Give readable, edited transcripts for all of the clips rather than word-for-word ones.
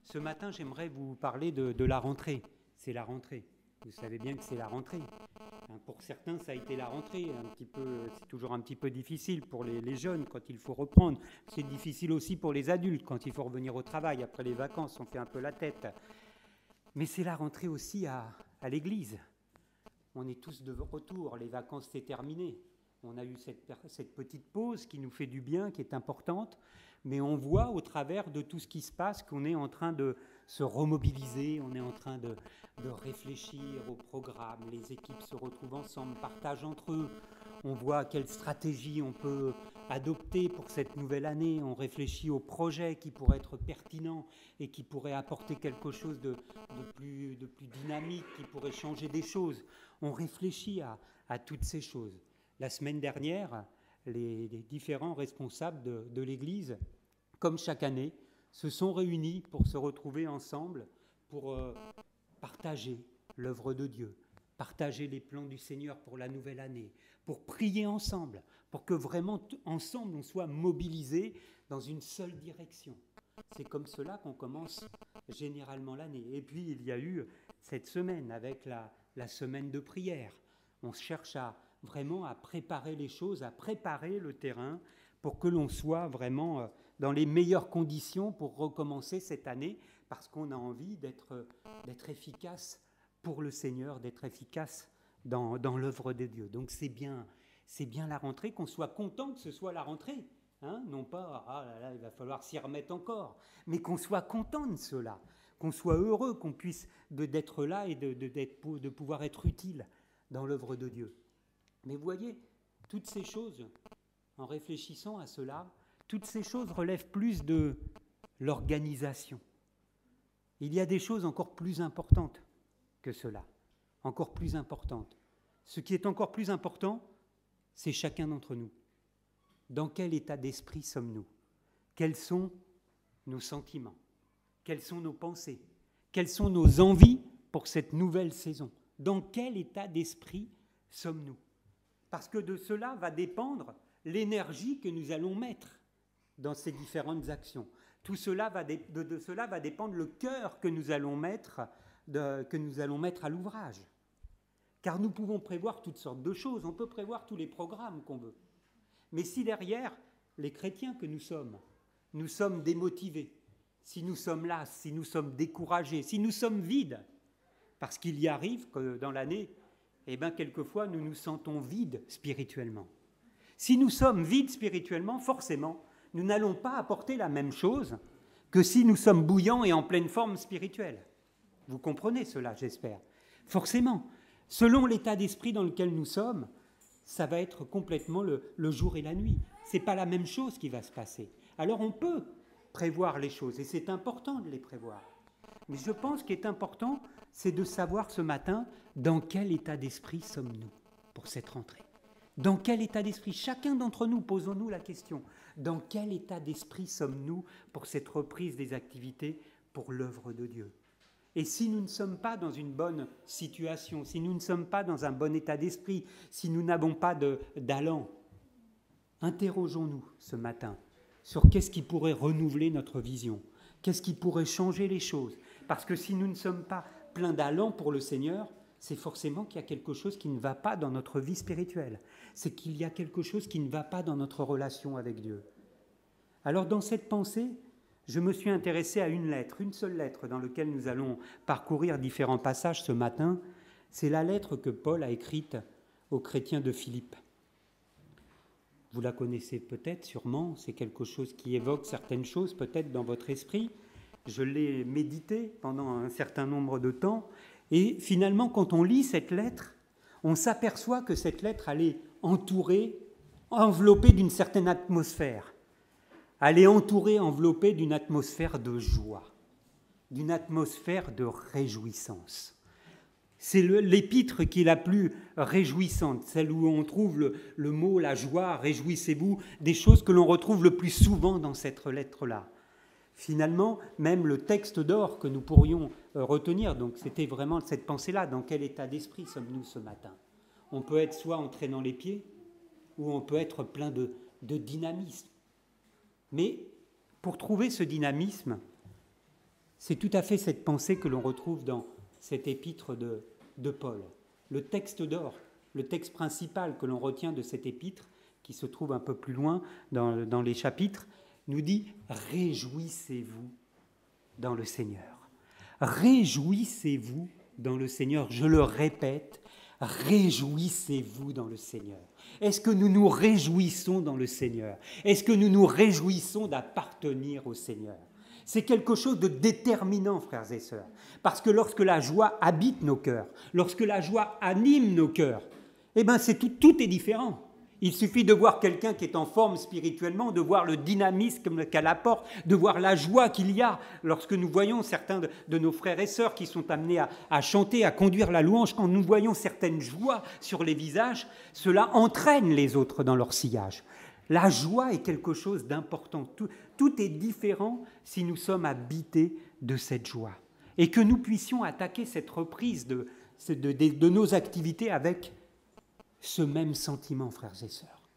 Ce matin, j'aimerais vous parler de la rentrée. C'est la rentrée. Vous savez bien que c'est la rentrée. Pour certains, ça a été la rentrée. C'est toujours un petit peu difficile pour les jeunes quand il faut reprendre. C'est difficile aussi pour les adultes quand il faut revenir au travail. Après les vacances, on fait un peu la tête. Mais c'est la rentrée aussi à l'église. On est tous de retour. Les vacances, c'est terminé. On a eu cette petite pause qui nous fait du bien, qui est importante. Mais on voit au travers de tout ce qui se passe qu'on est en train de se remobiliser, on est en train de réfléchir au programme, les équipes se retrouvent ensemble, partagent entre eux, on voit quelle stratégie on peut adopter pour cette nouvelle année, on réfléchit aux projets qui pourraient être pertinents et qui pourraient apporter quelque chose de plus dynamique, qui pourrait changer des choses. On réfléchit à toutes ces choses. La semaine dernière, les différents responsables de l'Église, comme chaque année, se sont réunis pour se retrouver ensemble, pour partager l'œuvre de Dieu, partager les plans du Seigneur pour la nouvelle année, pour prier ensemble, pour que vraiment ensemble on soit mobilisés dans une seule direction. C'est comme cela qu'on commence généralement l'année. Et puis il y a eu cette semaine avec la semaine de prière. On cherche vraiment à préparer les choses, à préparer le terrain pour que l'on soit vraiment dans les meilleures conditions pour recommencer cette année, parce qu'on a envie d'être efficace pour le Seigneur, d'être efficace dans l'œuvre de Dieu. Donc c'est bien la rentrée, qu'on soit content que ce soit la rentrée. Non pas, ah là là, il va falloir s'y remettre encore, mais qu'on soit content de cela, qu'on soit heureux, qu'on puisse d'être là et de pouvoir être utile dans l'œuvre de Dieu. Mais vous voyez, toutes ces choses, en réfléchissant à cela, toutes ces choses relèvent plus de l'organisation. Il y a des choses encore plus importantes que cela, encore plus importantes. Ce qui est encore plus important, c'est chacun d'entre nous. Dans quel état d'esprit sommes-nous? Quels sont nos sentiments? Quelles sont nos pensées? Quelles sont nos envies pour cette nouvelle saison? Dans quel état d'esprit sommes-nous? Parce que de cela va dépendre l'énergie que nous allons mettre dans ces différentes actions. Tout cela de cela va dépendre le cœur que nous allons mettre à l'ouvrage. Car nous pouvons prévoir toutes sortes de choses, on peut prévoir tous les programmes qu'on veut. Mais si derrière, les chrétiens que nous sommes démotivés, si nous sommes las, si nous sommes découragés, si nous sommes vides, parce qu'il y arrive que dans l'année, quelquefois, nous nous sentons vides spirituellement. Si nous sommes vides spirituellement, forcément, nous n'allons pas apporter la même chose que si nous sommes bouillants et en pleine forme spirituelle. Vous comprenez cela, j'espère. Forcément, selon l'état d'esprit dans lequel nous sommes, ça va être complètement le jour et la nuit. Ce n'est pas la même chose qui va se passer. Alors on peut prévoir les choses, et c'est important de les prévoir. Mais je pense qu'il est important, c'est de savoir ce matin dans quel état d'esprit sommes-nous pour cette rentrée. Dans quel état d'esprit? Chacun d'entre nous, posons-nous la question. Dans quel état d'esprit sommes-nous pour cette reprise des activités pour l'œuvre de Dieu? Et si nous ne sommes pas dans une bonne situation, si nous ne sommes pas dans un bon état d'esprit, si nous n'avons pas d'allant, interrogeons-nous ce matin sur qu'est-ce qui pourrait renouveler notre vision, qu'est-ce qui pourrait changer les choses. Parce que si nous ne sommes pas pleins d'allant pour le Seigneur, c'est forcément qu'il y a quelque chose qui ne va pas dans notre vie spirituelle. C'est qu'il y a quelque chose qui ne va pas dans notre relation avec Dieu. Alors dans cette pensée, je me suis intéressé à une seule lettre dans laquelle nous allons parcourir différents passages ce matin. C'est la lettre que Paul a écrite aux chrétiens de Philippe. Vous la connaissez peut-être, sûrement, c'est quelque chose qui évoque certaines choses peut-être dans votre esprit. Je l'ai médité pendant un certain nombre de temps. Et finalement, quand on lit cette lettre, on s'aperçoit que cette lettre, elle est enveloppée d'une certaine atmosphère. Elle est enveloppée d'une atmosphère de joie, d'une atmosphère de réjouissance. C'est l'épître qui est la plus réjouissante, celle où on trouve le mot, la joie, réjouissez-vous, des choses que l'on retrouve le plus souvent dans cette lettre-là. Finalement, même le texte d'or que nous pourrions retenir, donc c'était vraiment cette pensée-là, dans quel état d'esprit sommes-nous ce matin? On peut être soit en traînant les pieds, ou on peut être plein de dynamisme. Mais pour trouver ce dynamisme, C'est tout à fait cette pensée que l'on retrouve dans cet épître de Paul. Le texte d'or, le texte principal que l'on retient de cet épître, qui se trouve un peu plus loin dans les chapitres, nous dit « Réjouissez-vous dans le Seigneur ». Réjouissez-vous dans le Seigneur. Je le répète, réjouissez-vous dans le Seigneur. Est-ce que nous nous réjouissons dans le Seigneur? Est-ce que nous nous réjouissons d'appartenir au Seigneur? C'est quelque chose de déterminant, frères et sœurs. Parce que lorsque la joie habite nos cœurs, lorsque la joie anime nos cœurs, eh bien tout est différent. Il suffit de voir quelqu'un qui est en forme spirituellement, de voir le dynamisme qu'elle apporte, de voir la joie qu'il y a lorsque nous voyons certains de nos frères et sœurs qui sont amenés à chanter, à conduire la louange. Quand nous voyons certaines joies sur les visages, cela entraîne les autres dans leur sillage. La joie est quelque chose d'important. Tout est différent si nous sommes habités de cette joie. Et que nous puissions attaquer cette reprise de nos activités avec ce même sentiment, frères et sœurs.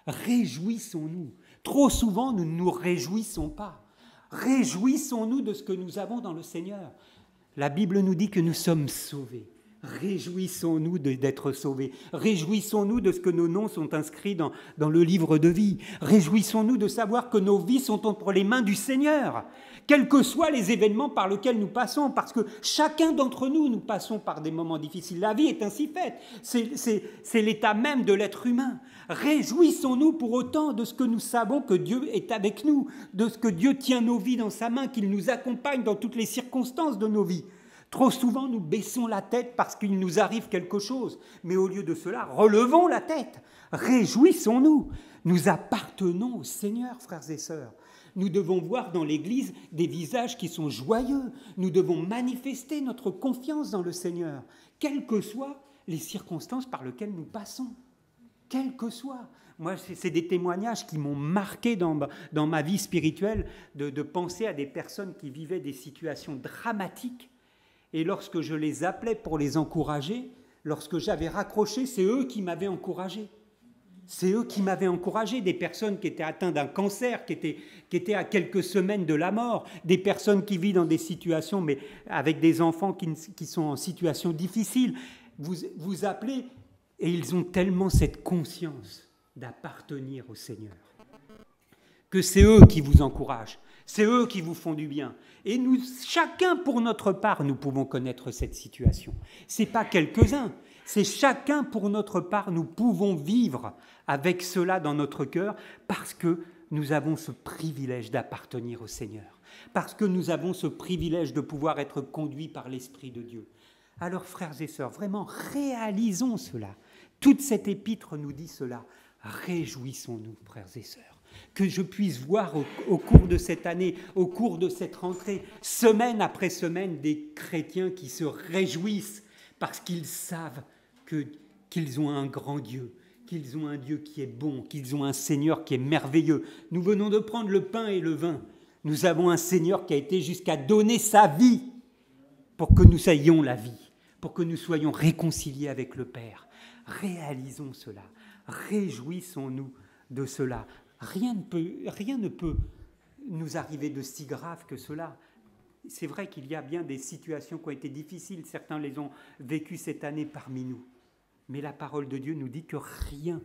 Réjouissons-nous. Trop souvent, nous ne nous réjouissons pas. Réjouissons-nous de ce que nous avons dans le Seigneur. La Bible nous dit que nous sommes sauvés. Réjouissons-nous d'être sauvés. Réjouissons-nous de ce que nos noms sont inscrits dans le livre de vie. Réjouissons-nous de savoir que nos vies sont entre les mains du Seigneur, quels que soient les événements par lesquels nous passons, parce que chacun d'entre nous passons par des moments difficiles. La vie est ainsi faite. C'est l'état même de l'être humain. Réjouissons-nous pour autant de ce que nous savons que Dieu est avec nous, de ce que Dieu tient nos vies dans sa main, qu'il nous accompagne dans toutes les circonstances de nos vies. Trop souvent, nous baissons la tête parce qu'il nous arrive quelque chose. Mais au lieu de cela, relevons la tête. Réjouissons-nous. Nous appartenons au Seigneur, frères et sœurs. Nous devons voir dans l'Église des visages qui sont joyeux. Nous devons manifester notre confiance dans le Seigneur, quelles que soient les circonstances par lesquelles nous passons. Quelles que soient. Moi, c'est des témoignages qui m'ont marqué dans ma vie spirituelle, de penser à des personnes qui vivaient des situations dramatiques. Et lorsque je les appelais pour les encourager, lorsque j'avais raccroché, c'est eux qui m'avaient encouragé. C'est eux qui m'avaient encouragé, des personnes qui étaient atteintes d'un cancer, qui étaient à quelques semaines de la mort, des personnes qui vivent dans des situations, mais avec des enfants qui sont en situation difficile. Vous appelez, et ils ont tellement cette conscience d'appartenir au Seigneur, que c'est eux qui vous encouragent. C'est eux qui vous font du bien. Et nous, chacun pour notre part, nous pouvons connaître cette situation. Ce n'est pas quelques-uns, c'est chacun pour notre part, nous pouvons vivre avec cela dans notre cœur parce que nous avons ce privilège d'appartenir au Seigneur, parce que nous avons ce privilège de pouvoir être conduits par l'Esprit de Dieu. Alors, frères et sœurs, vraiment, réalisons cela. Toute cette épître nous dit cela. Réjouissons-nous, frères et sœurs. Que je puisse voir au cours de cette année, au cours de cette rentrée, semaine après semaine, des chrétiens qui se réjouissent parce qu'ils savent qu'ils ont un grand Dieu, qu'ils ont un Dieu qui est bon, qu'ils ont un Seigneur qui est merveilleux. Nous venons de prendre le pain et le vin. Nous avons un Seigneur qui a été jusqu'à donner sa vie pour que nous ayons la vie, pour que nous soyons réconciliés avec le Père. Réalisons cela, réjouissons-nous de cela. Rien ne peut nous arriver de si grave que cela. C'est vrai qu'il y a bien des situations qui ont été difficiles, certains les ont vécues cette année parmi nous. Mais la parole de Dieu nous dit que rien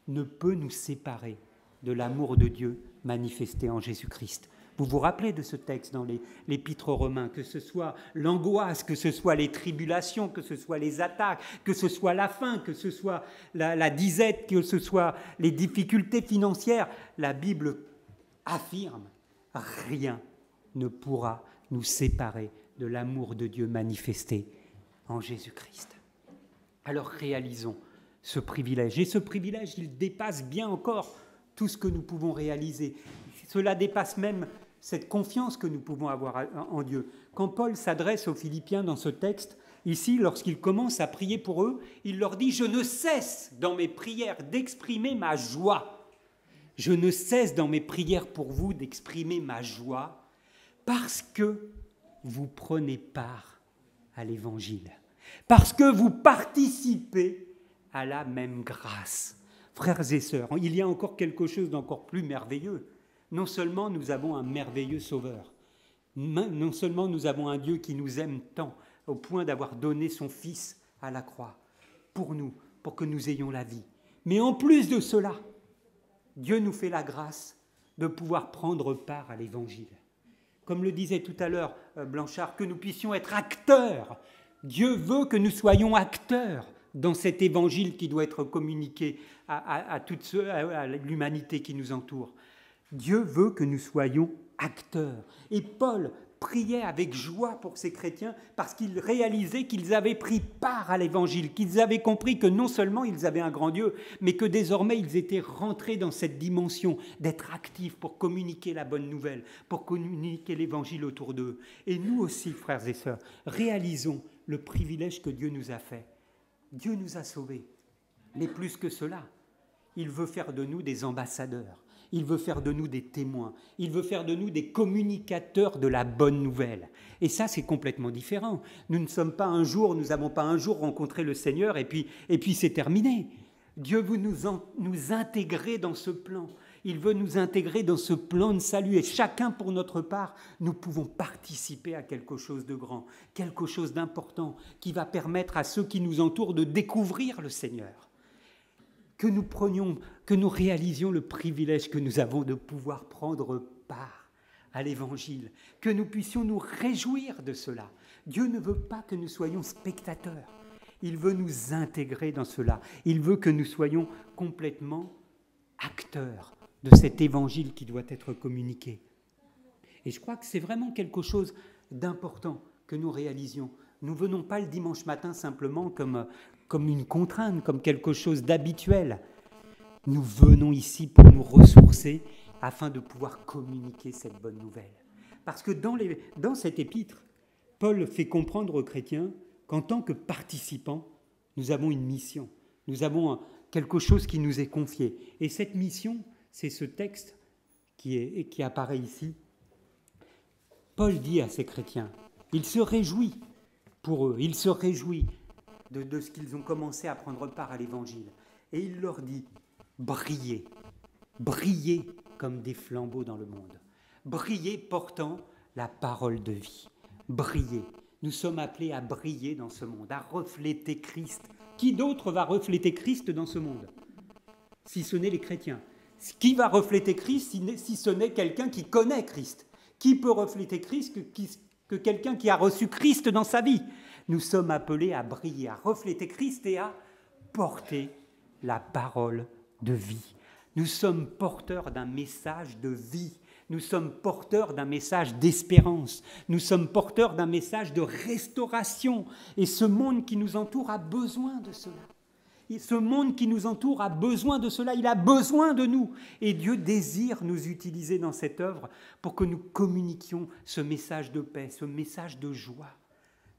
ne peut nous séparer de l'amour de Dieu manifesté en Jésus-Christ. Vous vous rappelez de ce texte dans l'Épître aux Romains, que ce soit l'angoisse, que ce soit les tribulations, que ce soit les attaques, que ce soit la faim, que ce soit la disette, que ce soit les difficultés financières, la Bible affirme, rien ne pourra nous séparer de l'amour de Dieu manifesté en Jésus-Christ. Alors réalisons ce privilège. Et ce privilège, il dépasse bien encore tout ce que nous pouvons réaliser. Cela dépasse même cette confiance que nous pouvons avoir en Dieu. Quand Paul s'adresse aux Philippiens dans ce texte, ici, lorsqu'il commence à prier pour eux, il leur dit « Je ne cesse dans mes prières d'exprimer ma joie. Je ne cesse dans mes prières pour vous d'exprimer ma joie parce que vous prenez part à l'Évangile, parce que vous participez à la même grâce. » Frères et sœurs, il y a encore quelque chose d'encore plus merveilleux. Non seulement nous avons un merveilleux Sauveur, Non seulement nous avons un Dieu qui nous aime tant, au point d'avoir donné son Fils à la croix, pour nous, pour que nous ayons la vie. Mais en plus de cela, Dieu nous fait la grâce de pouvoir prendre part à l'Évangile. Comme le disait tout à l'heure Blanchard, que nous puissions être acteurs. Dieu veut que nous soyons acteurs dans cet Évangile qui doit être communiqué à l'humanité qui nous entoure. Dieu veut que nous soyons acteurs. Et Paul priait avec joie pour ces chrétiens parce qu'il réalisait qu'ils avaient pris part à l'Évangile, qu'ils avaient compris que non seulement ils avaient un grand Dieu, mais que désormais ils étaient rentrés dans cette dimension d'être actifs pour communiquer la bonne nouvelle, pour communiquer l'Évangile autour d'eux. Et nous aussi, frères et sœurs, réalisons le privilège que Dieu nous a fait. Dieu nous a sauvés. Mais plus que cela, il veut faire de nous des ambassadeurs. Il veut faire de nous des témoins. Il veut faire de nous des communicateurs de la bonne nouvelle. Et ça, c'est complètement différent. Nous n'avons pas un jour rencontré le Seigneur et puis c'est terminé. Dieu veut nous intégrer dans ce plan. Il veut nous intégrer dans ce plan de salut. Et chacun, pour notre part, nous pouvons participer à quelque chose de grand, quelque chose d'important qui va permettre à ceux qui nous entourent de découvrir le Seigneur. Que nous réalisions le privilège que nous avons de pouvoir prendre part à l'Évangile, que nous puissions nous réjouir de cela. Dieu ne veut pas que nous soyons spectateurs, il veut nous intégrer dans cela, il veut que nous soyons complètement acteurs de cet Évangile qui doit être communiqué. Et je crois que c'est vraiment quelque chose d'important que nous réalisions. Nous ne venons pas le dimanche matin simplement comme une contrainte, comme quelque chose d'habituel. Nous venons ici pour nous ressourcer afin de pouvoir communiquer cette bonne nouvelle. Parce que dans cet épître, Paul fait comprendre aux chrétiens qu'en tant que participants, nous avons une mission. Nous avons quelque chose qui nous est confié. Et cette mission, c'est ce texte qui apparaît ici. Paul dit à ces chrétiens, il se réjouit pour eux, il se réjouit de ce qu'ils ont commencé à prendre part à l'Évangile. Et il leur dit, brillez, brillez comme des flambeaux dans le monde. Brillez portant la parole de vie. Brillez. Nous sommes appelés à briller dans ce monde, à refléter Christ. Qui d'autre va refléter Christ dans ce monde? Si ce n'est les chrétiens. Qui va refléter Christ si ce n'est quelqu'un qui connaît Christ? Qui peut refléter Christ que quelqu'un qui a reçu Christ dans sa vie? Nous sommes appelés à briller, à refléter Christ et à porter la parole de vie. Nous sommes porteurs d'un message de vie. Nous sommes porteurs d'un message d'espérance. Nous sommes porteurs d'un message de restauration. Et ce monde qui nous entoure a besoin de cela. Et ce monde qui nous entoure a besoin de cela. Il a besoin de nous. Et Dieu désire nous utiliser dans cette œuvre pour que nous communiquions ce message de paix, ce message de joie.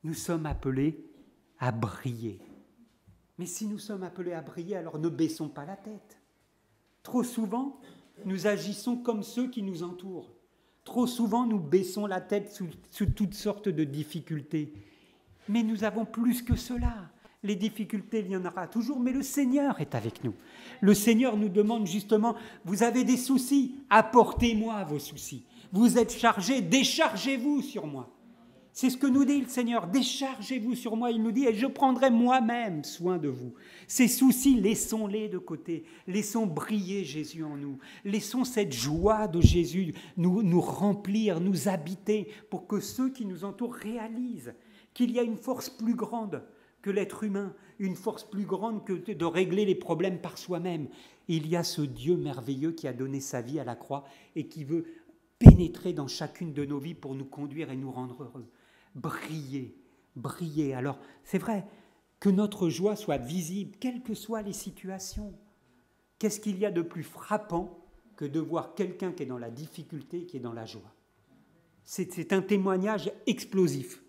Nous sommes appelés à briller. Mais si nous sommes appelés à briller, alors ne baissons pas la tête. Trop souvent, nous agissons comme ceux qui nous entourent. Trop souvent, nous baissons la tête sous toutes sortes de difficultés. Mais nous avons plus que cela. Les difficultés, il y en aura toujours, mais le Seigneur est avec nous. Le Seigneur nous demande justement, vous avez des soucis, apportez-moi vos soucis. Vous êtes chargés, déchargez-vous sur moi. C'est ce que nous dit le Seigneur, déchargez-vous sur moi, il nous dit, et je prendrai moi-même soin de vous. Ces soucis, laissons-les de côté, laissons briller Jésus en nous, laissons cette joie de Jésus nous remplir, nous habiter, pour que ceux qui nous entourent réalisent qu'il y a une force plus grande que l'être humain, une force plus grande que de régler les problèmes par soi-même. Il y a ce Dieu merveilleux qui a donné sa vie à la croix et qui veut pénétrer dans chacune de nos vies pour nous conduire et nous rendre heureux. Briller, briller. Alors, c'est vrai, que notre joie soit visible, quelles que soient les situations. Qu'est-ce qu'il y a de plus frappant que de voir quelqu'un qui est dans la difficulté, qui est dans la joie? C'est un témoignage explosif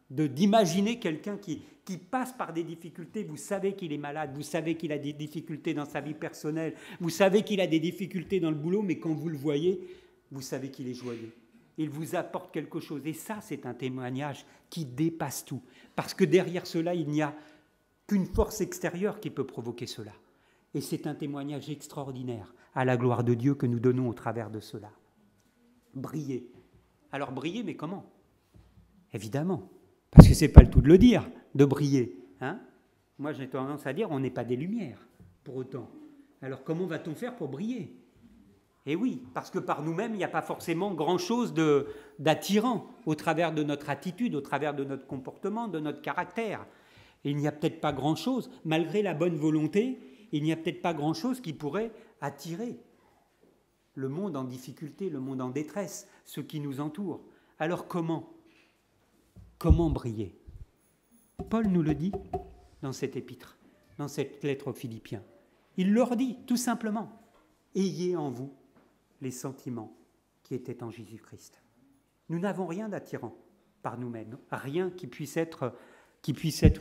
d'imaginer quelqu'un qui passe par des difficultés. Vous savez qu'il est malade, vous savez qu'il a des difficultés dans sa vie personnelle, vous savez qu'il a des difficultés dans le boulot, mais quand vous le voyez, vous savez qu'il est joyeux. Il vous apporte quelque chose. Et ça, c'est un témoignage qui dépasse tout. Parce que derrière cela, il n'y a qu'une force extérieure qui peut provoquer cela. Et c'est un témoignage extraordinaire à la gloire de Dieu que nous donnons au travers de cela. Briller. Alors briller, mais comment? Évidemment, parce que ce n'est pas le tout de le dire, de briller. Hein? Moi, j'ai tendance à dire, on n'est pas des lumières, pour autant. Alors comment va-t-on faire pour briller? Eh oui, parce que par nous-mêmes, il n'y a pas forcément grand-chose d'attirant au travers de notre attitude, au travers de notre comportement, de notre caractère. Et il n'y a peut-être pas grand-chose, malgré la bonne volonté, il n'y a peut-être pas grand-chose qui pourrait attirer le monde en difficulté, le monde en détresse, ceux qui nous entourent. Alors comment? Comment briller? Paul nous le dit dans cette épître, dans cette lettre aux Philippiens. Il leur dit tout simplement, ayez en vous les sentiments qui étaient en Jésus-Christ. Nous n'avons rien d'attirant par nous-mêmes, rien qui puisse être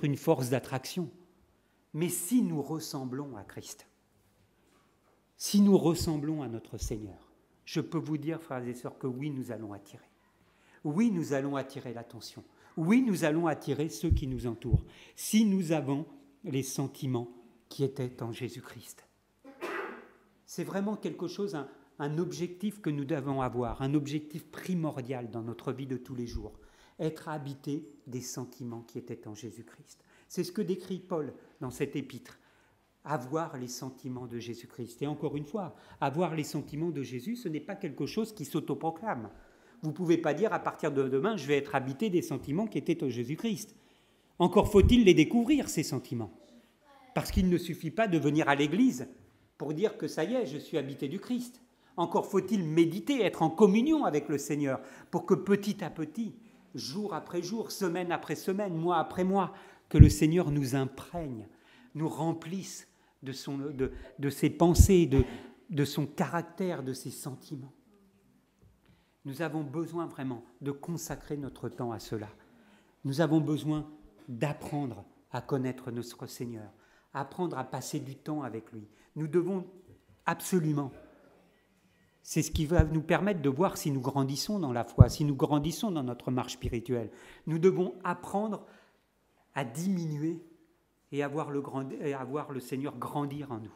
une force d'attraction. Mais si nous ressemblons à Christ, si nous ressemblons à notre Seigneur, je peux vous dire, frères et sœurs, que oui, nous allons attirer. Oui, nous allons attirer l'attention. Oui, nous allons attirer ceux qui nous entourent, si nous avons les sentiments qui étaient en Jésus-Christ. C'est vraiment quelque chose, un objectif que nous devons avoir, un objectif primordial dans notre vie de tous les jours, être habité des sentiments qui étaient en Jésus-Christ. C'est ce que décrit Paul dans cette épître, avoir les sentiments de Jésus-Christ. Et encore une fois, avoir les sentiments de Jésus, ce n'est pas quelque chose qui s'autoproclame. Vous ne pouvez pas dire à partir de demain, je vais être habité des sentiments qui étaient en Jésus-Christ. Encore faut-il les découvrir, ces sentiments. Parce qu'il ne suffit pas de venir à l'église pour dire que ça y est, je suis habité du Christ. Encore faut-il méditer, être en communion avec le Seigneur, pour que petit à petit, jour après jour, semaine après semaine, mois après mois, que le Seigneur nous imprègne, nous remplisse de ses pensées, de son caractère, de ses sentiments. Nous avons besoin vraiment de consacrer notre temps à cela. Nous avons besoin d'apprendre à connaître notre Seigneur, apprendre à passer du temps avec lui. Nous devons absolument, c'est ce qui va nous permettre de voir si nous grandissons dans la foi, si nous grandissons dans notre marche spirituelle. Nous devons apprendre à diminuer et à voir le Seigneur grandir en nous.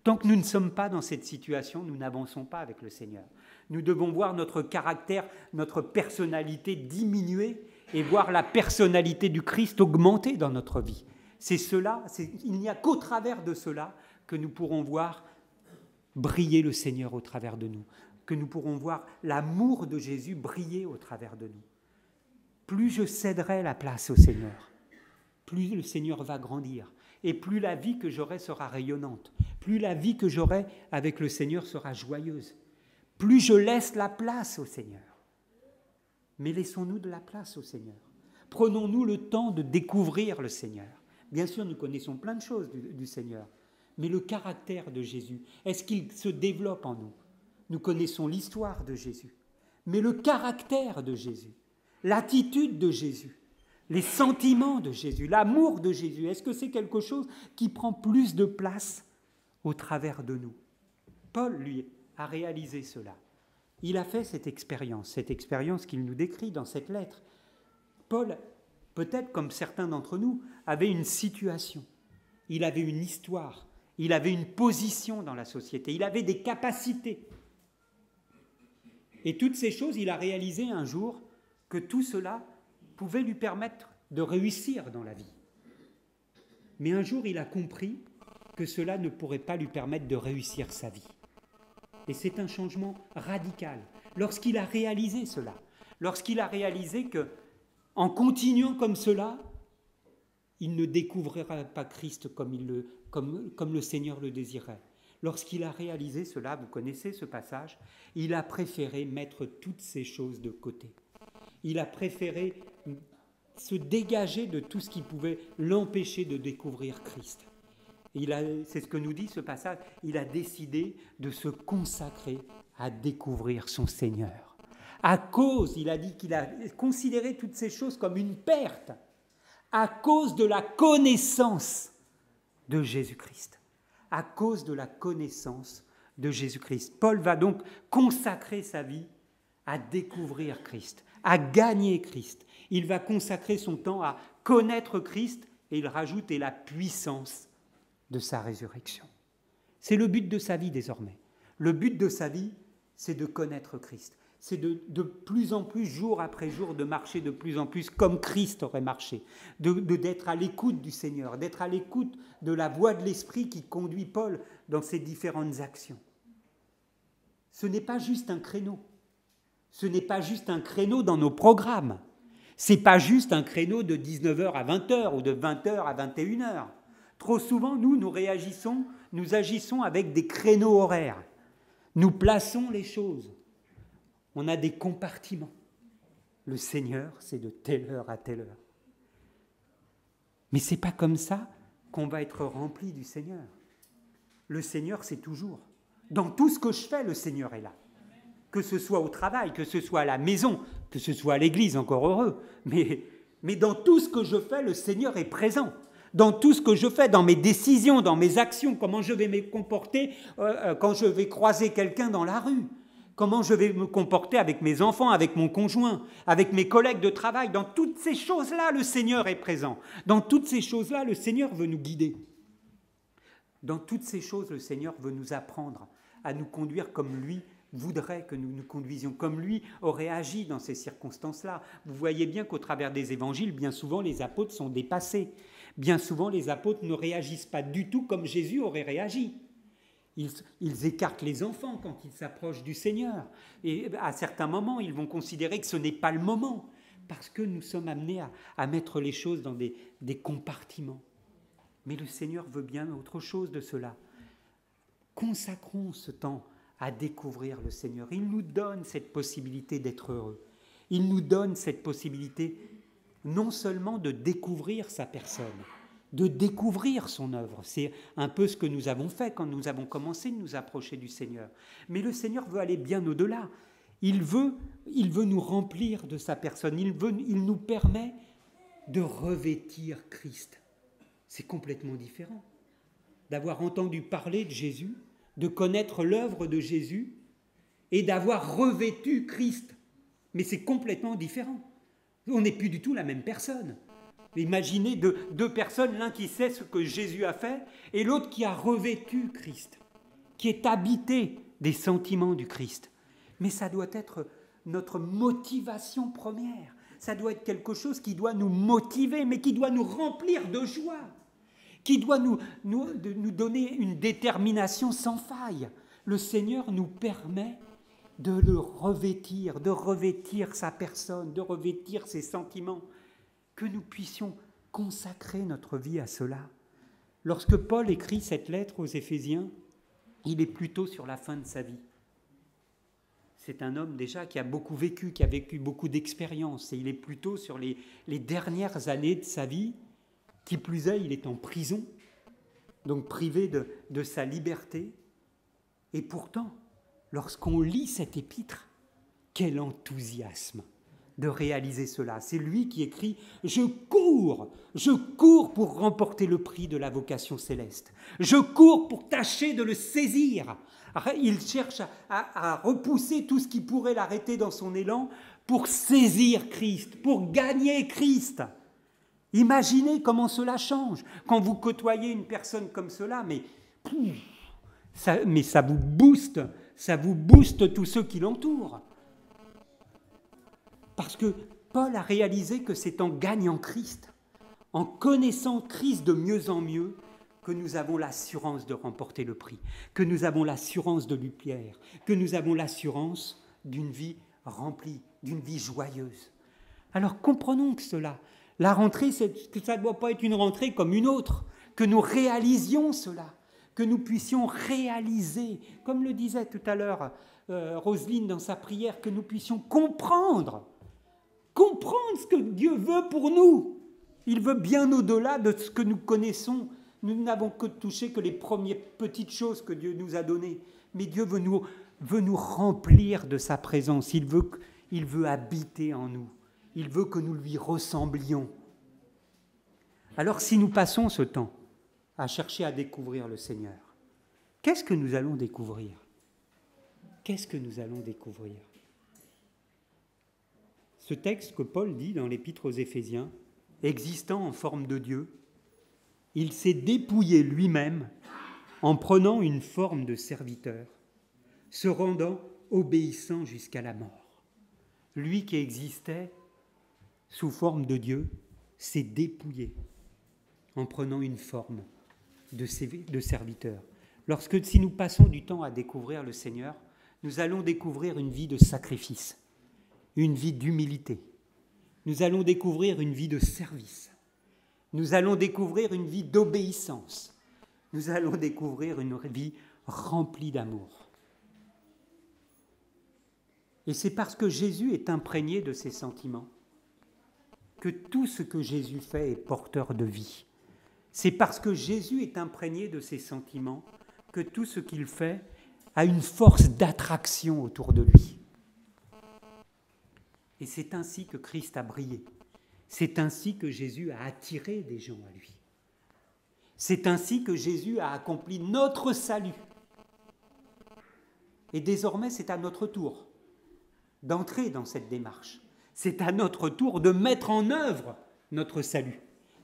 Tant que nous ne sommes pas dans cette situation, nous n'avançons pas avec le Seigneur. Nous devons voir notre caractère, notre personnalité diminuer et voir la personnalité du Christ augmenter dans notre vie. C'est cela, il n'y a qu'au travers de cela que nous pourrons voir briller le Seigneur au travers de nous, que nous pourrons voir l'amour de Jésus briller au travers de nous. Plus je céderai la place au Seigneur, plus le Seigneur va grandir et plus la vie que j'aurai sera rayonnante, plus la vie que j'aurai avec le Seigneur sera joyeuse, plus je laisse la place au Seigneur. Mais laissons-nous de la place au Seigneur. Prenons-nous le temps de découvrir le Seigneur. Bien sûr, nous connaissons plein de choses du Seigneur, mais le caractère de Jésus, est-ce qu'il se développe en nous? Nous connaissons l'histoire de Jésus, mais le caractère de Jésus, l'attitude de Jésus, les sentiments de Jésus, l'amour de Jésus, est-ce que c'est quelque chose qui prend plus de place au travers de nous? Paul, lui, a réalisé cela. Il a fait cette expérience qu'il nous décrit dans cette lettre. Paul, peut-être comme certains d'entre nous, avait une situation, il avait une histoire, il avait une position dans la société, il avait des capacités. Et toutes ces choses, il a réalisé un jour que tout cela pouvait lui permettre de réussir dans la vie. Mais un jour, il a compris que cela ne pourrait pas lui permettre de réussir sa vie. Et c'est un changement radical. Lorsqu'il a réalisé cela, lorsqu'il a réalisé que, en continuant comme cela, il ne découvrira pas Christ comme le Seigneur le désirait. Lorsqu'il a réalisé cela, vous connaissez ce passage, il a préféré mettre toutes ces choses de côté. Il a préféré se dégager de tout ce qui pouvait l'empêcher de découvrir Christ. C'est ce que nous dit ce passage, il a décidé de se consacrer à découvrir son Seigneur. À cause, il a dit qu'il a considéré toutes ces choses comme une perte, à cause de la connaissance de Jésus-Christ. À cause de la connaissance de Jésus-Christ. Paul va donc consacrer sa vie à découvrir Christ, à gagner Christ. Il va consacrer son temps à connaître Christ et il rajoute et la puissance de sa résurrection. C'est le but de sa vie désormais. Le but de sa vie, c'est de connaître Christ. c'est de plus en plus, jour après jour, de marcher de plus en plus comme Christ aurait marché, d'être à l'écoute du Seigneur, d'être à l'écoute de la voix de l'Esprit qui conduit Paul dans ses différentes actions. Ce n'est pas juste un créneau. Ce n'est pas juste un créneau dans nos programmes. Ce n'est pas juste un créneau de 19h à 20h ou de 20h à 21h. Trop souvent, nous agissons avec des créneaux horaires. Nous plaçons les choses. On a des compartiments. Le Seigneur, c'est de telle heure à telle heure. Mais ce n'est pas comme ça qu'on va être rempli du Seigneur. Le Seigneur, c'est toujours. Dans tout ce que je fais, le Seigneur est là. Que ce soit au travail, que ce soit à la maison, que ce soit à l'église, encore heureux. Mais dans tout ce que je fais, le Seigneur est présent. Dans tout ce que je fais, dans mes décisions, dans mes actions, comment je vais me comporter quand je vais croiser quelqu'un dans la rue. Comment je vais me comporter avec mes enfants, avec mon conjoint, avec mes collègues de travail. Dans toutes ces choses-là, le Seigneur est présent. Dans toutes ces choses-là, le Seigneur veut nous guider. Dans toutes ces choses, le Seigneur veut nous apprendre à nous conduire comme lui voudrait que nous nous conduisions, comme lui aurait agi dans ces circonstances-là. Vous voyez bien qu'au travers des évangiles, bien souvent, les apôtres sont dépassés. Bien souvent, les apôtres ne réagissent pas du tout comme Jésus aurait réagi. Ils écartent les enfants quand ils s'approchent du Seigneur. Et à certains moments, ils vont considérer que ce n'est pas le moment, parce que nous sommes amenés à mettre les choses dans des compartiments. Mais le Seigneur veut bien autre chose de cela. Consacrons ce temps à découvrir le Seigneur. Il nous donne cette possibilité d'être heureux. Il nous donne cette possibilité non seulement de découvrir sa personne, de découvrir son œuvre. C'est un peu ce que nous avons fait quand nous avons commencé de nous approcher du Seigneur. Mais le Seigneur veut aller bien au-delà. Il veut nous remplir de sa personne. Il nous permet de revêtir Christ. C'est complètement différent. D'avoir entendu parler de Jésus, de connaître l'œuvre de Jésus et d'avoir revêtu Christ. Mais c'est complètement différent. On n'est plus du tout la même personne. Imaginez deux personnes, l'un qui sait ce que Jésus a fait et l'autre qui a revêtu Christ, qui est habité des sentiments du Christ. Mais ça doit être notre motivation première. Ça doit être quelque chose qui doit nous motiver, mais qui doit nous remplir de joie, qui doit nous donner une détermination sans faille. Le Seigneur nous permet de le revêtir, de revêtir sa personne, de revêtir ses sentiments, que nous puissions consacrer notre vie à cela. Lorsque Paul écrit cette lettre aux Éphésiens, il est plutôt sur la fin de sa vie. C'est un homme déjà qui a beaucoup vécu, qui a vécu beaucoup d'expériences, et il est plutôt sur les dernières années de sa vie. Qui plus est, il est en prison, donc privé de sa liberté. Et pourtant, lorsqu'on lit cet épître, quel enthousiasme de réaliser cela. C'est lui qui écrit « Je cours pour remporter le prix de la vocation céleste. Je cours pour tâcher de le saisir. » Il cherche à repousser tout ce qui pourrait l'arrêter dans son élan pour saisir Christ, pour gagner Christ. Imaginez comment cela change. Quand vous côtoyez une personne comme cela, mais ça vous booste tous ceux qui l'entourent. Parce que Paul a réalisé que c'est en gagnant Christ, en connaissant Christ de mieux en mieux, que nous avons l'assurance de remporter le prix, que nous avons l'assurance de lui plaire, que nous avons l'assurance d'une vie remplie, d'une vie joyeuse. Alors comprenons que cela. La rentrée, ça ne doit pas être une rentrée comme une autre, que nous réalisions cela, que nous puissions réaliser, comme le disait tout à l'heure Roselyne dans sa prière, que nous puissions comprendre ce que Dieu veut pour nous. Il veut bien au-delà de ce que nous connaissons. Nous n'avons que touché que les premières petites choses que Dieu nous a données. Mais Dieu veut nous remplir de sa présence. Il veut habiter en nous. Il veut que nous lui ressemblions. Alors si nous passons ce temps à chercher à découvrir le Seigneur, qu'est-ce que nous allons découvrir ? Qu'est-ce que nous allons découvrir ? Ce texte que Paul dit dans l'Épître aux Éphésiens, existant en forme de Dieu, il s'est dépouillé lui-même en prenant une forme de serviteur, se rendant obéissant jusqu'à la mort. lui qui existait sous forme de Dieu, s'est dépouillé en prenant une forme de serviteur. Si nous passons du temps à découvrir le Seigneur, nous allons découvrir une vie de sacrifice, une vie d'humilité. Nous allons découvrir une vie de service. Nous allons découvrir une vie d'obéissance. Nous allons découvrir une vie remplie d'amour. Et c'est parce que Jésus est imprégné de ces sentiments que tout ce que Jésus fait est porteur de vie. C'est parce que Jésus est imprégné de ces sentiments que tout ce qu'il fait a une force d'attraction autour de lui. Et c'est ainsi que Christ a brillé. C'est ainsi que Jésus a attiré des gens à lui. C'est ainsi que Jésus a accompli notre salut. Et désormais, c'est à notre tour d'entrer dans cette démarche. C'est à notre tour de mettre en œuvre notre salut.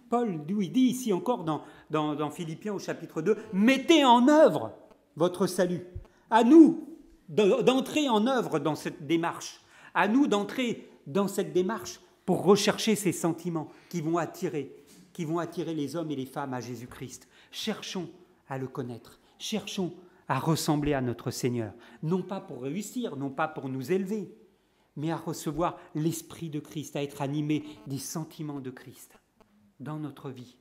Paul dit ici encore dans Philippiens au chapitre 2, « Mettez en œuvre votre salut ». À nous d'entrer en œuvre dans cette démarche. À nous d'entrer dans cette démarche pour rechercher ces sentiments qui vont attirer les hommes et les femmes à Jésus-Christ. Cherchons à le connaître. Cherchons à ressembler à notre Seigneur. Non pas pour réussir, non pas pour nous élever, mais à recevoir l'Esprit de Christ, à être animé des sentiments de Christ dans notre vie.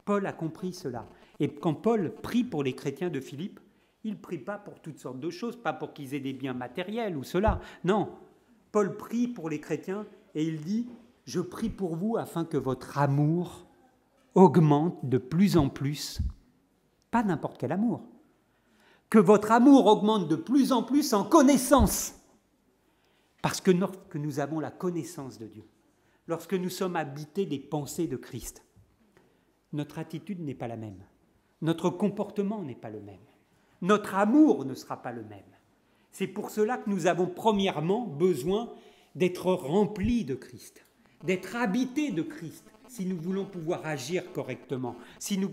Paul a compris cela. Et quand Paul prie pour les chrétiens de Philippe, il ne prie pas pour toutes sortes de choses, pas pour qu'ils aient des biens matériels ou cela. Non, Paul prie pour les chrétiens et il dit « Je prie pour vous afin que votre amour augmente de plus en plus. » Pas n'importe quel amour. Que votre amour augmente de plus en plus en connaissance. Parce que lorsque nous avons la connaissance de Dieu, lorsque nous sommes habités des pensées de Christ, notre attitude n'est pas la même. Notre comportement n'est pas le même. Notre amour ne sera pas le même. C'est pour cela que nous avons premièrement besoin d'être remplis de Christ, d'être habités de Christ, si nous voulons pouvoir agir correctement, si nous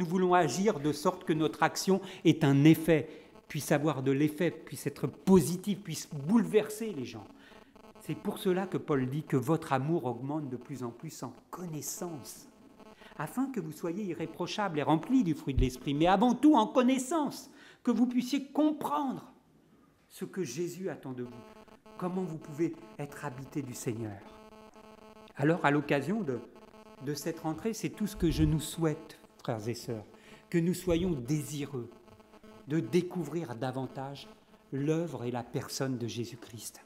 voulons agir de sorte que notre action ait un effet, puisse avoir de l'effet, puisse être positif, puisse bouleverser les gens. C'est pour cela que Paul dit que votre amour augmente de plus en plus en connaissance, afin que vous soyez irréprochables et remplis du fruit de l'Esprit, mais avant tout en connaissance, que vous puissiez comprendre ce que Jésus attend de vous, comment vous pouvez être habité du Seigneur. Alors, à l'occasion de cette rentrée, c'est tout ce que je nous souhaite, frères et sœurs, que nous soyons désireux de découvrir davantage l'œuvre et la personne de Jésus-Christ,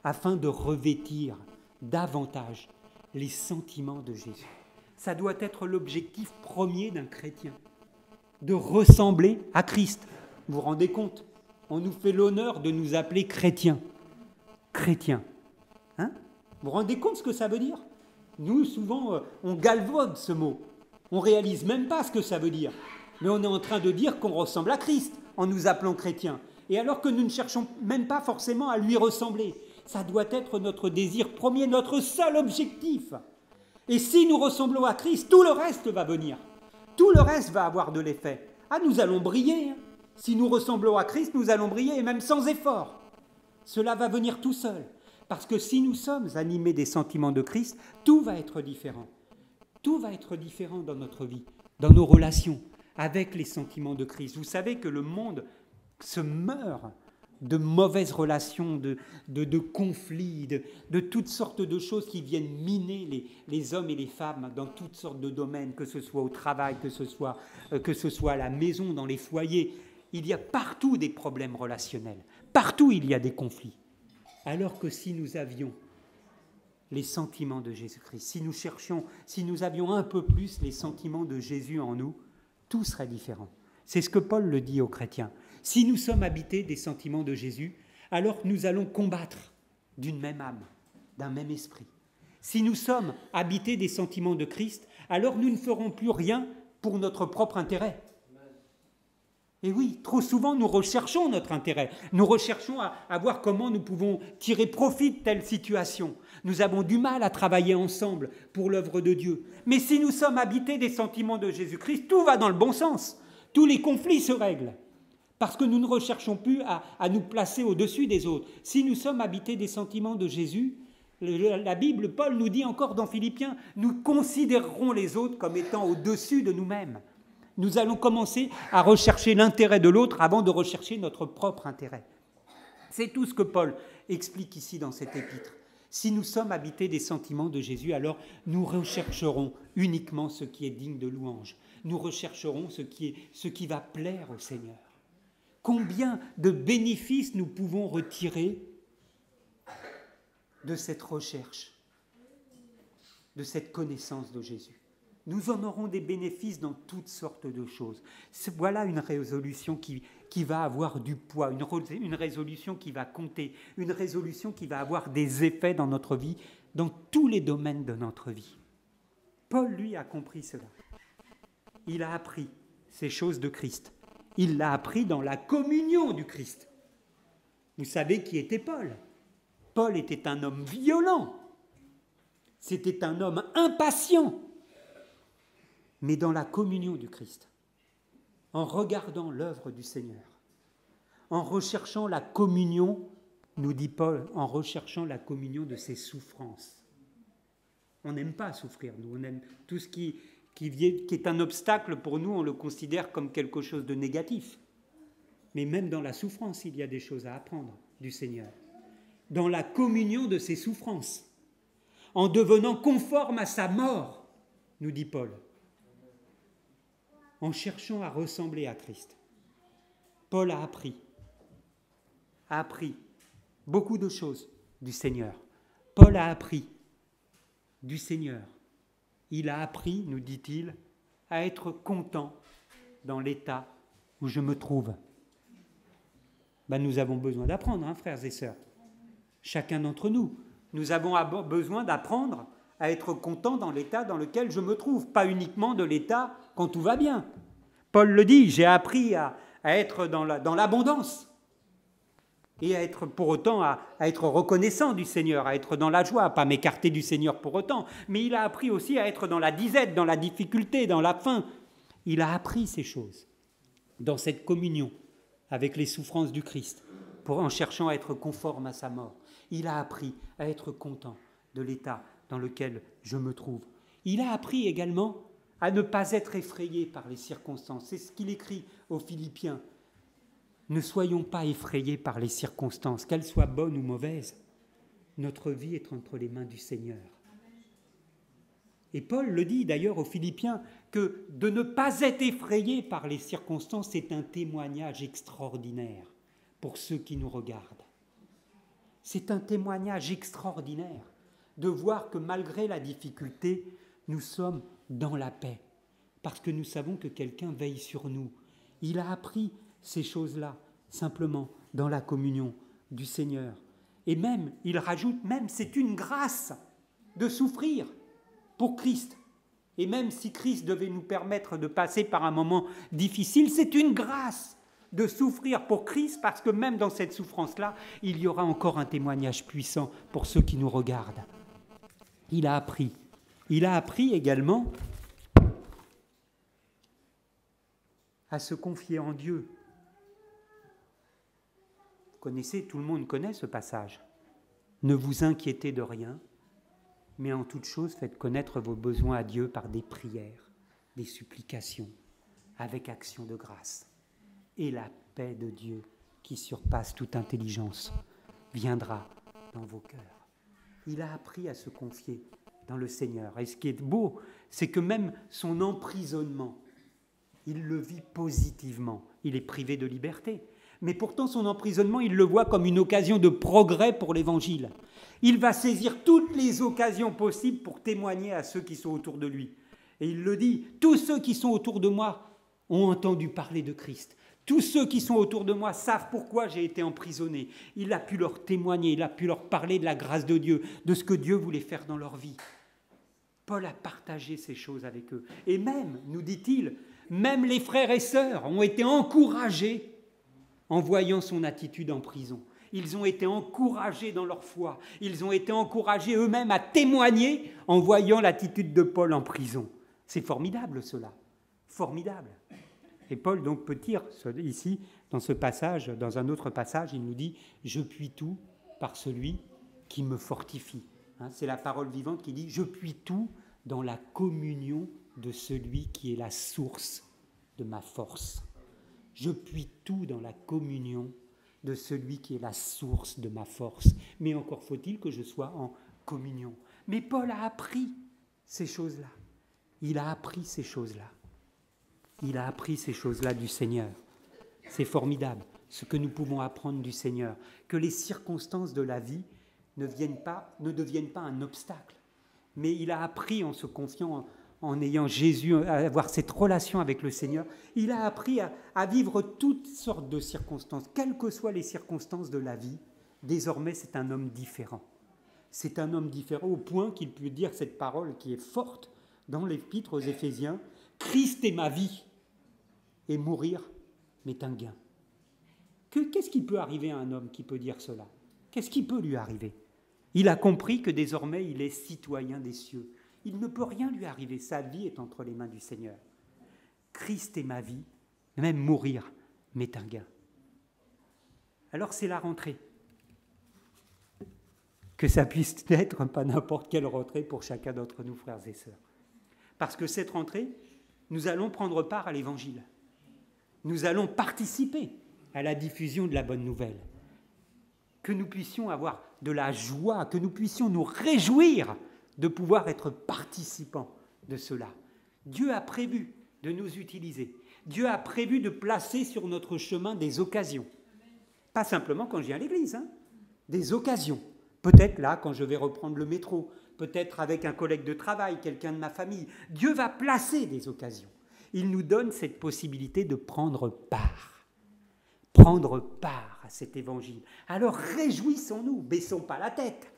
afin de revêtir davantage les sentiments de Jésus. Ça doit être l'objectif premier d'un chrétien, de ressembler à Christ. Vous vous rendez compte ? On nous fait l'honneur de nous appeler chrétiens. Chrétiens. Hein ? Vous vous rendez compte ce que ça veut dire ? Nous, souvent, on galvaude ce mot. On ne réalise même pas ce que ça veut dire. Mais on est en train de dire qu'on ressemble à Christ en nous appelant chrétiens. Et alors que nous ne cherchons même pas forcément à lui ressembler. Ça doit être notre désir premier, notre seul objectif. Et si nous ressemblons à Christ, tout le reste va venir. Tout le reste va avoir de l'effet. Ah, nous allons briller. Hein. Si nous ressemblons à Christ, nous allons briller, et même sans effort. Cela va venir tout seul. Parce que si nous sommes animés des sentiments de Christ, tout va être différent. Tout va être différent dans notre vie, dans nos relations, avec les sentiments de Christ. Vous savez que le monde se meurt de mauvaises relations, de conflits, de toutes sortes de choses qui viennent miner les hommes et les femmes dans toutes sortes de domaines, que ce soit au travail, que ce soit à la maison, dans les foyers. Il y a partout des problèmes relationnels. Partout, il y a des conflits. Alors que si nous avions les sentiments de Jésus-Christ, si nous avions un peu plus les sentiments de Jésus en nous, tout serait différent. C'est ce que Paul le dit aux chrétiens. Si nous sommes habités des sentiments de Jésus, alors nous allons combattre d'une même âme, d'un même esprit. Si nous sommes habités des sentiments de Christ, alors nous ne ferons plus rien pour notre propre intérêt. Et oui, trop souvent, nous recherchons notre intérêt. Nous recherchons à voir comment nous pouvons tirer profit de telle situation. Nous avons du mal à travailler ensemble pour l'œuvre de Dieu. Mais si nous sommes habités des sentiments de Jésus-Christ, tout va dans le bon sens. Tous les conflits se règlent. Parce que nous ne recherchons plus à nous placer au-dessus des autres. Si nous sommes habités des sentiments de Jésus, La Bible, Paul nous dit encore dans Philippiens, nous considérerons les autres comme étant au-dessus de nous-mêmes. Nous allons commencer à rechercher l'intérêt de l'autre avant de rechercher notre propre intérêt. C'est tout ce que Paul explique ici dans cet épître. Si nous sommes habités des sentiments de Jésus, alors nous rechercherons uniquement ce qui est digne de louange. Nous rechercherons ce qui va plaire au Seigneur. Combien de bénéfices nous pouvons retirer de cette recherche, de cette connaissance de Jésus. Nous en aurons des bénéfices dans toutes sortes de choses. Voilà une résolution qui va avoir du poids, une résolution qui va compter, une résolution qui va avoir des effets dans notre vie, dans tous les domaines de notre vie. Paul, lui, a compris cela. Il a appris ces choses de Christ. Il l'a appris dans la communion du Christ. Vous savez qui était Paul ? Paul était un homme violent. C'était un homme impatient. Mais dans la communion du Christ, en regardant l'œuvre du Seigneur, en recherchant la communion, nous dit Paul, en recherchant la communion de ses souffrances. On n'aime pas souffrir, nous, on aime tout ce qui est un obstacle pour nous, on le considère comme quelque chose de négatif. Mais même dans la souffrance, il y a des choses à apprendre du Seigneur. Dans la communion de ses souffrances, en devenant conforme à sa mort, nous dit Paul, en cherchant à ressembler à Christ. Paul a appris beaucoup de choses du Seigneur. Paul a appris du Seigneur. Il a appris, nous dit-il, à être content dans l'état où je me trouve. Nous avons besoin d'apprendre, frères et sœurs. Chacun d'entre nous, nous avons besoin d'apprendre à être content dans l'état dans lequel je me trouve, pas uniquement de l'état quand tout va bien. Paul le dit, j'ai appris à être dans l'abondance et à être pour autant à être reconnaissant du Seigneur, à être dans la joie, pas m'écarter du Seigneur pour autant, mais il a appris aussi à être dans la disette, dans la difficulté, dans la faim. Il a appris ces choses dans cette communion avec les souffrances du Christ, en cherchant à être conforme à sa mort. Il a appris à être content de l'état dans lequel je me trouve. Il a appris également à ne pas être effrayé par les circonstances. C'est ce qu'il écrit aux Philippiens. Ne soyons pas effrayés par les circonstances, qu'elles soient bonnes ou mauvaises. Notre vie est entre les mains du Seigneur. Et Paul le dit d'ailleurs aux Philippiens que de ne pas être effrayé par les circonstances, c'est un témoignage extraordinaire pour ceux qui nous regardent. C'est un témoignage extraordinaire de voir que malgré la difficulté, nous sommes dans la paix, parce que nous savons que quelqu'un veille sur nous. Il a appris ces choses-là, simplement, dans la communion du Seigneur. Et même, il rajoute, même c'est une grâce de souffrir pour Christ. Et même si Christ devait nous permettre de passer par un moment difficile, c'est une grâce de souffrir pour Christ, parce que même dans cette souffrance-là, il y aura encore un témoignage puissant pour ceux qui nous regardent. Il a appris. Il a appris également à se confier en Dieu. Vous connaissez, tout le monde connaît ce passage. Ne vous inquiétez de rien, mais en toute chose, faites connaître vos besoins à Dieu par des prières, des supplications, avec action de grâce. Et la paix de Dieu, qui surpasse toute intelligence, viendra dans vos cœurs. Il a appris à se confier dans le Seigneur. Et ce qui est beau, c'est que même son emprisonnement, il le vit positivement. Il est privé de liberté. Mais pourtant, son emprisonnement, il le voit comme une occasion de progrès pour l'Évangile. Il va saisir toutes les occasions possibles pour témoigner à ceux qui sont autour de lui. Et il le dit, tous ceux qui sont autour de moi ont entendu parler de Christ. Tous ceux qui sont autour de moi savent pourquoi j'ai été emprisonné. Il a pu leur témoigner, il a pu leur parler de la grâce de Dieu, de ce que Dieu voulait faire dans leur vie. Paul a partagé ces choses avec eux. Et même, nous dit-il, même les frères et sœurs ont été encouragés en voyant son attitude en prison. Ils ont été encouragés dans leur foi. Ils ont été encouragés eux-mêmes à témoigner en voyant l'attitude de Paul en prison. C'est formidable cela, formidable. Et Paul donc peut dire ici, dans ce passage, dans un autre passage, il nous dit « Je puis tout par celui qui me fortifie ». Hein, c'est la parole vivante qui dit « Je puis tout dans la communion de celui qui est la source de ma force. » Je puis tout dans la communion de celui qui est la source de ma force. Mais encore faut-il que je sois en communion. Mais Paul a appris ces choses-là. Il a appris ces choses-là. Il a appris ces choses-là du Seigneur. C'est formidable, ce que nous pouvons apprendre du Seigneur. Que les circonstances de la vie ne deviennent pas un obstacle. Mais il a appris en se confiant, en ayant Jésus, à avoir cette relation avec le Seigneur. Il a appris à vivre toutes sortes de circonstances. Quelles que soient les circonstances de la vie, désormais c'est un homme différent. C'est un homme différent au point qu'il peut dire cette parole qui est forte dans l'Épître aux Éphésiens. « Christ est ma vie et mourir m'est un gain. » Qu'est-ce qui peut arriver à un homme qui peut dire cela? Qu'est-ce qui peut lui arriver? Il a compris que désormais il est citoyen des cieux. Il ne peut rien lui arriver. Sa vie est entre les mains du Seigneur. Christ est ma vie, même mourir m'est un gain. Alors c'est la rentrée. Que ça puisse être pas n'importe quelle rentrée pour chacun d'entre nous, frères et sœurs. Parce que cette rentrée, nous allons prendre part à l'Évangile. Nous allons participer à la diffusion de la bonne nouvelle. Que nous puissions avoir de la joie, que nous puissions nous réjouir de pouvoir être participants de cela. Dieu a prévu de nous utiliser. Dieu a prévu de placer sur notre chemin des occasions. Pas simplement quand je viens à l'église, hein, des occasions. Peut-être là, quand je vais reprendre le métro, peut-être avec un collègue de travail, quelqu'un de ma famille. Dieu va placer des occasions. Il nous donne cette possibilité de prendre part à cet évangile. Alors réjouissons-nous, baissons pas la tête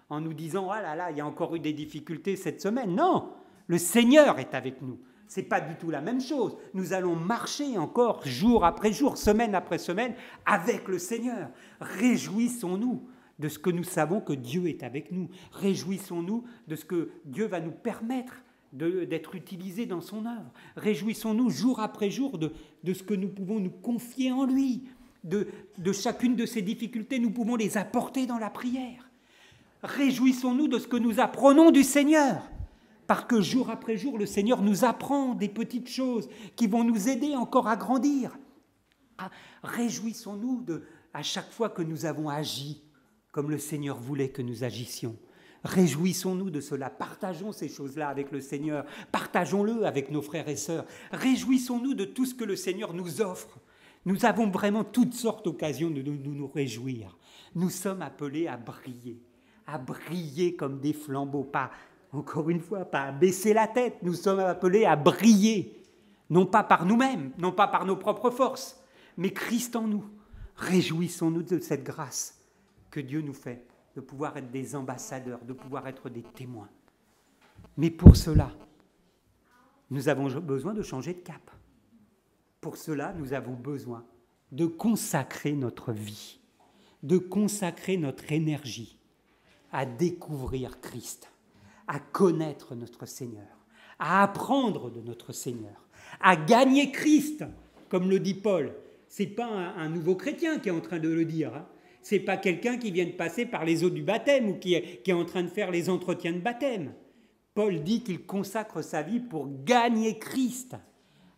en nous disant « Ah là là, il y a encore eu des difficultés cette semaine. » Non, le Seigneur est avec nous. Ce n'est pas du tout la même chose. Nous allons marcher encore jour après jour, semaine après semaine avec le Seigneur. Réjouissons-nous de ce que nous savons que Dieu est avec nous. Réjouissons-nous de ce que Dieu va nous permettre d'être utilisés dans son œuvre. Réjouissons-nous jour après jour de ce que nous pouvons nous confier en lui. De chacune de ces difficultés, nous pouvons les apporter dans la prière. Réjouissons-nous de ce que nous apprenons du Seigneur. Parce que jour après jour, le Seigneur nous apprend des petites choses qui vont nous aider encore à grandir. Réjouissons-nous à chaque fois que nous avons agi comme le Seigneur voulait que nous agissions. Réjouissons-nous de cela, partageons ces choses-là avec le Seigneur, partageons-le avec nos frères et sœurs, réjouissons-nous de tout ce que le Seigneur nous offre. Nous avons vraiment toutes sortes d'occasions de nous réjouir. Nous sommes appelés à briller comme des flambeaux, pas, encore une fois, pas à baisser la tête, nous sommes appelés à briller, non pas par nous-mêmes, non pas par nos propres forces, mais Christ en nous. Réjouissons-nous de cette grâce que Dieu nous fait, de pouvoir être des ambassadeurs, de pouvoir être des témoins. Mais pour cela, nous avons besoin de changer de cap. Pour cela, nous avons besoin de consacrer notre vie, de consacrer notre énergie à découvrir Christ, à connaître notre Seigneur, à apprendre de notre Seigneur, à gagner Christ, comme le dit Paul. Ce n'est pas un nouveau chrétien qui est en train de le dire, hein. Ce n'est pas quelqu'un qui vient de passer par les eaux du baptême ou qui est en train de faire les entretiens de baptême. Paul dit qu'il consacre sa vie pour gagner Christ,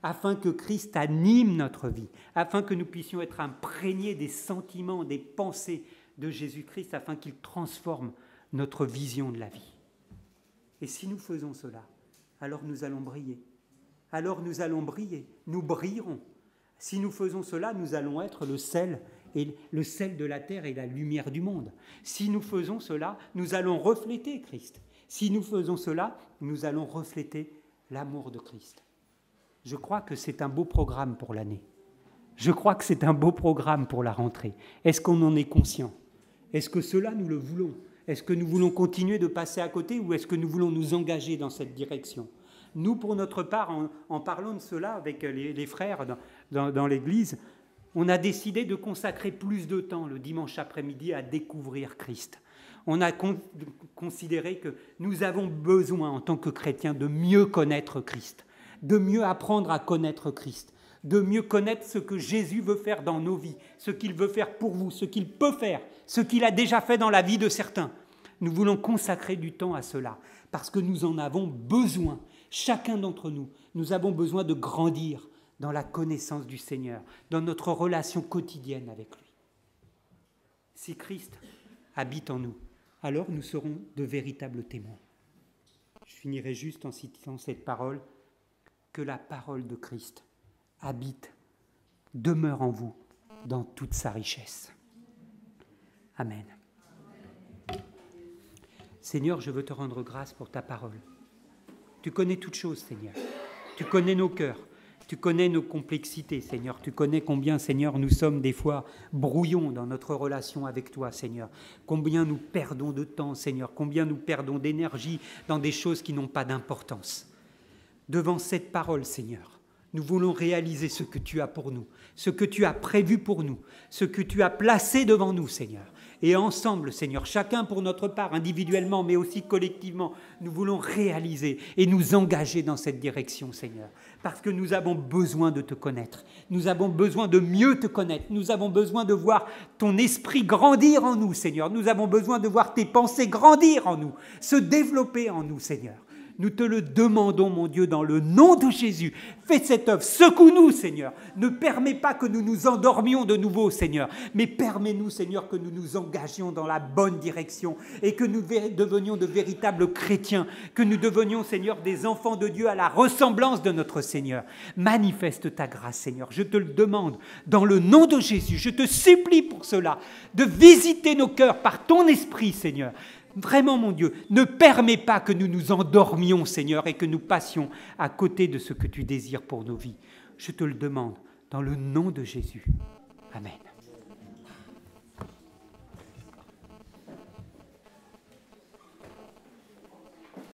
afin que Christ anime notre vie, afin que nous puissions être imprégnés des sentiments, des pensées de Jésus-Christ, afin qu'il transforme notre vision de la vie. Et si nous faisons cela, alors nous allons briller. Alors nous allons briller, nous brillerons. Si nous faisons cela, nous allons être le sel de la terre et la lumière du monde. Si nous faisons cela, nous allons refléter Christ. Si nous faisons cela, nous allons refléter l'amour de Christ. Je crois que c'est un beau programme pour l'année. Je crois que c'est un beau programme pour la rentrée. Est-ce qu'on en est conscient? Est-ce que cela, nous le voulons? Est-ce que nous voulons continuer de passer à côté ou est-ce que nous voulons nous engager dans cette direction? Nous, pour notre part, en parlant de cela avec les frères dans l'Église, on a décidé de consacrer plus de temps le dimanche après-midi à découvrir Christ. On a considéré que nous avons besoin, en tant que chrétiens, de mieux connaître Christ, de mieux apprendre à connaître Christ, de mieux connaître ce que Jésus veut faire dans nos vies, ce qu'il veut faire pour vous, ce qu'il peut faire, ce qu'il a déjà fait dans la vie de certains. Nous voulons consacrer du temps à cela, parce que nous en avons besoin. Chacun d'entre nous, nous avons besoin de grandir dans la connaissance du Seigneur, dans notre relation quotidienne avec lui. Si Christ habite en nous, alors nous serons de véritables témoins. Je finirai juste en citant cette parole, que la parole de Christ habite, demeure en vous dans toute sa richesse. Amen. Seigneur, je veux te rendre grâce pour ta parole. Tu connais toutes choses, Seigneur. Tu connais nos cœurs. Tu connais nos complexités, Seigneur. Tu connais combien, Seigneur, nous sommes des fois brouillons dans notre relation avec toi, Seigneur. Combien nous perdons de temps, Seigneur. Combien nous perdons d'énergie dans des choses qui n'ont pas d'importance. Devant cette parole, Seigneur, nous voulons réaliser ce que tu as pour nous, ce que tu as prévu pour nous, ce que tu as placé devant nous, Seigneur. Et ensemble, Seigneur, chacun pour notre part, individuellement, mais aussi collectivement, nous voulons réaliser et nous engager dans cette direction, Seigneur. Parce que nous avons besoin de te connaître. Nous avons besoin de mieux te connaître. Nous avons besoin de voir ton esprit grandir en nous, Seigneur. Nous avons besoin de voir tes pensées grandir en nous, se développer en nous, Seigneur. Nous te le demandons, mon Dieu, dans le nom de Jésus. Fais cette œuvre, secoue-nous, Seigneur. Ne permets pas que nous nous endormions de nouveau, Seigneur, mais permets-nous, Seigneur, que nous nous engagions dans la bonne direction et que nous devenions de véritables chrétiens, que nous devenions, Seigneur, des enfants de Dieu à la ressemblance de notre Seigneur. Manifeste ta grâce, Seigneur. Je te le demande, dans le nom de Jésus. Je te supplie pour cela, de visiter nos cœurs par ton esprit, Seigneur. Vraiment, mon Dieu, ne permets pas que nous nous endormions, Seigneur, et que nous passions à côté de ce que tu désires pour nos vies. Je te le demande, dans le nom de Jésus. Amen.